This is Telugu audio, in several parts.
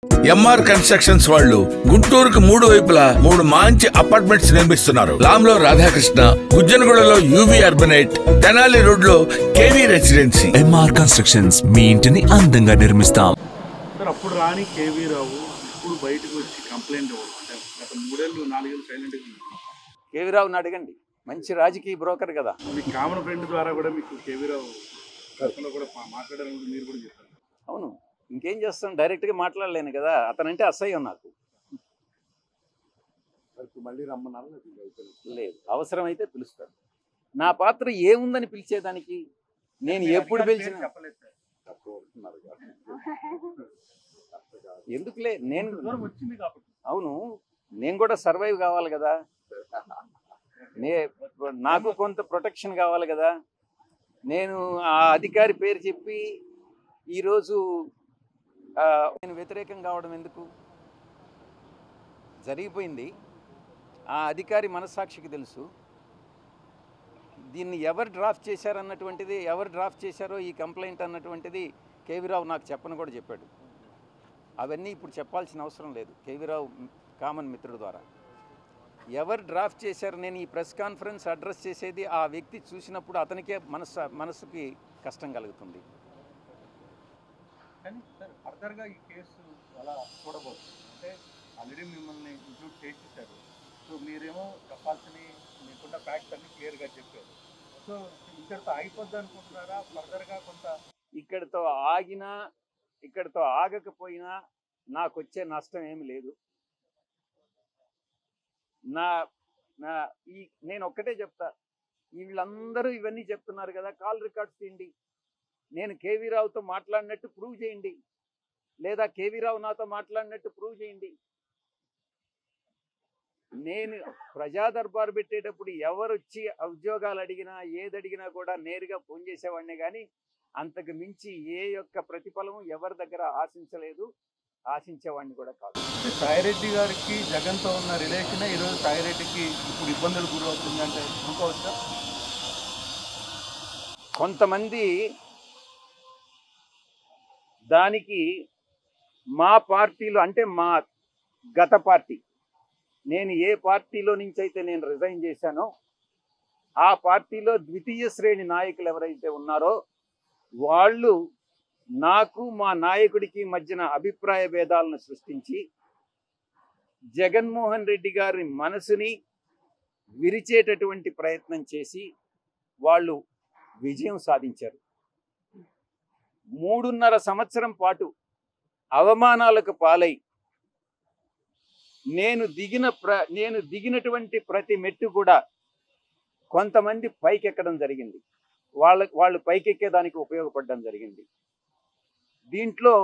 ఎంఆర్ కన్స్ట్రక్షన్స్ వాళ్ళు గుంటూరుకు 3 వైపులా 3 మంచి అపార్ట్మెంట్స్ నిర్మిస్తున్నారు. లాంలో రాధాకృష్ణ, గుజ్జనగూడలో యూవీ అర్బనైట్, తెనాలి రోడ్ లో కేవీ రెసిడెన్సీ. ఎంఆర్ కన్స్ట్రక్షన్స్ మీ ఇంటిని అందంగా నిర్మిస్తాం. సార్ అప్పుడు రాని కేవీ రావు ఇప్పుడు బయటకు వచ్చి కంప్లైంట్ ఇవ్వడం అంటే గత 3 ఏళ్ళు 4 ఏళ్ళు సైలెంట్గా కేవీ రావుని అడగండి, మంచి రాజకీయ బ్రోకర్ కదా. మీ కామన్ ఫ్రెండ్ ద్వారా కూడా మీకు కేవీ రావు కూడా మాట్లాడాలని మీరు కూడా చెప్పారు. అవును, ఇంకేం చేస్తాం, డైరెక్ట్గా మాట్లాడలేను కదా. అతనంటే అసహ్యం నాకు. మళ్ళీ రమ్మన్నారు లేదు, అవసరమైతే పిలుస్తాను. నా పాత్ర ఏముందని పిలిచేదానికి? నేను ఎప్పుడు పిలిచిన ఎందుకులే, నేను వచ్చింది కాబట్టి. అవును, నేను కూడా సర్వైవ్ కావాలి కదా. నాకు కొంత ప్రొటెక్షన్ కావాలి కదా. నేను ఆ అధికారి పేరు చెప్పి ఈరోజు నేను వ్యతిరేకం కావడం ఎందుకు? జరిగిపోయింది. ఆ అధికారి మనస్సాక్షికి తెలుసు. దీన్ని ఎవరు డ్రాఫ్ట్ చేశారన్నటువంటిది, ఎవరు డ్రాఫ్ట్ చేశారో ఈ కంప్లైంట్ అన్నటువంటిది కేవీ రావు నాకు చెప్పను కూడా చెప్పాడు. అవన్నీ ఇప్పుడు చెప్పాల్సిన అవసరం లేదు. కేవీ రావు కామన్ మిత్రుడు ద్వారా ఎవరు డ్రాఫ్ట్ చేశారు, నేను ఈ ప్రెస్ కాన్ఫరెన్స్ అడ్రస్ చేసేది ఆ వ్యక్తి చూసినప్పుడు అతనికే మనసుకి కష్టం కలుగుతుంది. కానీ సార్ ఫర్దర్గా ఈ కేసు అలా చూడబోతుంది అంటే ఆల్రెడీ మిమ్మల్ని ఇంక్లూడ్ చేసేసారు. సో మీరేమో చెప్పాల్సిన మీకున్న ఫ్యాక్ట్స్ అన్ని క్లియర్గా చెప్పారు. సో ఇక్కడితో అయిపోద్ది అనుకుంటున్నారా? ఫర్దర్గా కొంత ఇక్కడితో ఆగినా ఇక్కడితో ఆగకపోయినా నాకు వచ్చే నష్టం ఏమి లేదు. నేను ఒక్కటే చెప్తా, వీళ్ళందరూ ఇవన్నీ చెప్తున్నారు కదా, కాల్ రికార్డ్స్ తీయండి, నేను కేవీ రావుతో మాట్లాడినట్టు ప్రూవ్ చేయండి, లేదా కేవీ రావు నాతో మాట్లాడినట్టు ప్రూవ్ చేయండి. నేను ప్రజా దర్బారు పెట్టేటప్పుడు ఎవరు వచ్చి ఉద్యోగాలు అడిగినా ఏది అడిగినా కూడా నేరుగా ఫోన్ చేసేవాడినే కానీ అంతకు మించి ఏ యొక్క ప్రతిఫలం ఎవరి దగ్గర ఆశించలేదు, ఆశించేవాడిని కూడా కాదు. సాయిరెడ్డి గారికి జగన్తో ఉన్న రిలేషన్ ఈరోజు సాయిరెడ్డికి ఇప్పుడు ఇబ్బందులు గురవుతుంది అంటే అనుకోవచ్చా? కొంతమంది దానికి మా పార్టీలో అంటే మా గత పార్టీ, నేను ఏ పార్టీలో నుంచి అయితే నేను రిజైన్ చేశానో ఆ పార్టీలో ద్వితీయ శ్రేణి నాయకులు ఎవరైతే ఉన్నారో వాళ్ళు నాకు మా నాయకుడికి మధ్యన అభిప్రాయ భేదాలను సృష్టించి జగన్మోహన్ రెడ్డి గారి మనసుని విరిచేటటువంటి ప్రయత్నం చేసి వాళ్ళు విజయం సాధించారు. 3.5 సంవత్సరం పాటు అవమానాలకు పాలై నేను దిగినటువంటి ప్రతి మెట్టు కూడా కొంతమంది పైకెక్కడం జరిగింది, వాళ్ళు పైకెక్కేదానికి ఉపయోగపడడం జరిగింది. దీంట్లో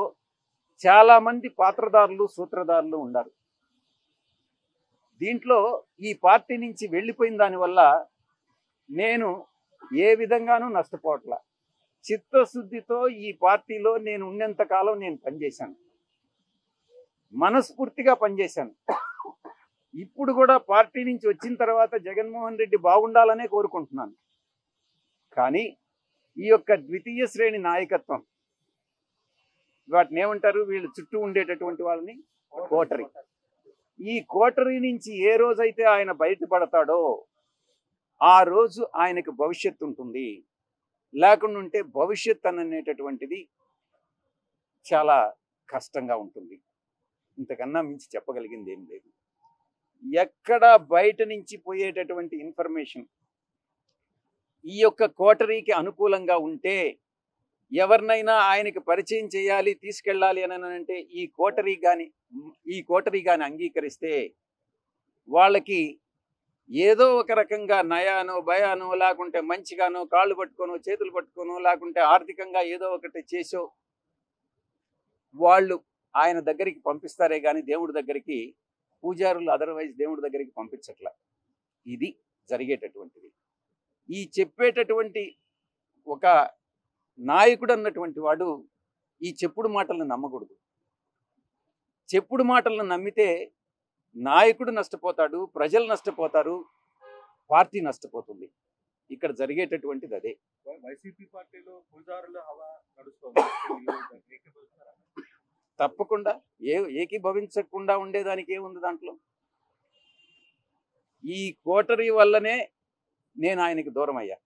చాలామంది పాత్రదారులు సూత్రధారులు ఉన్నారు. దీంట్లో ఈ పార్టీ నుంచి వెళ్ళిపోయిన దానివల్ల నేను ఏ విధంగానూ నష్టపోవట్లా. చిత్తశుద్ధితో ఈ పార్టీలో నేను ఉన్నంతకాలం నేను పనిచేశాను, మనస్ఫూర్తిగా పనిచేశాను. ఇప్పుడు కూడా పార్టీ నుంచి వచ్చిన తర్వాత జగన్మోహన్ రెడ్డి బాగుండాలనే కోరుకుంటున్నాను. కానీ ఈ యొక్క ద్వితీయ శ్రేణి నాయకత్వం, వాటిని ఏమంటారు, వీళ్ళు చుట్టూ ఉండేటటువంటి వాళ్ళని కోటరీ. ఈ కోటరీ నుంచి ఏ రోజైతే ఆయన బయటపడతాడో ఆ రోజు ఆయనకు భవిష్యత్తు ఉంటుంది. లేకుండా ఉంటే భవిష్యత్ అనేటటువంటిది చాలా కష్టంగా ఉంటుంది. ఇంతకన్నా మించి చెప్పగలిగింది ఏం లేదు. ఎక్కడ బయట నుంచి పోయేటటువంటి ఇన్ఫర్మేషన్ ఈ యొక్క కోటరీకి అనుకూలంగా ఉంటే ఎవరినైనా ఆయనకి పరిచయం చేయాలి, తీసుకెళ్ళాలి అని అంటే ఈ కోటరీ కానీ అంగీకరిస్తే వాళ్ళకి ఏదో ఒక రకంగా నయానో భయానో లేకుంటే మంచిగానో కాళ్ళు పట్టుకోనో చేతులు పట్టుకోనో లేకుంటే ఆర్థికంగా ఏదో ఒకటి చేసో వాళ్ళు ఆయన దగ్గరికి పంపిస్తారే కానీ దేవుడి దగ్గరికి, పూజారులు అదర్వైజ్ దేవుడి దగ్గరికి పంపించట్ల. ఇది జరిగేటటువంటిది. ఈ చెప్పేటటువంటి ఒక నాయకుడు అన్నటువంటి వాడు ఈ చెప్పుడు మాటలను నమ్మకూడదు. చెప్పుడు మాటలను నమ్మితే నాయకుడు నష్టపోతాడు, ప్రజలు నష్టపోతారు, పార్టీ నష్టపోతుంది. ఇక్కడ జరిగేటటువంటిది అదే. వైసీపీ పార్టీలో పూజారుల హవా నడుస్తుంది. తప్పకుండా ఏకీభవించకుండా ఉండేదానికి ఏముంది దాంట్లో? ఈ కోటరీ వల్లనే నేను ఆయనకి దూరం అయ్యా.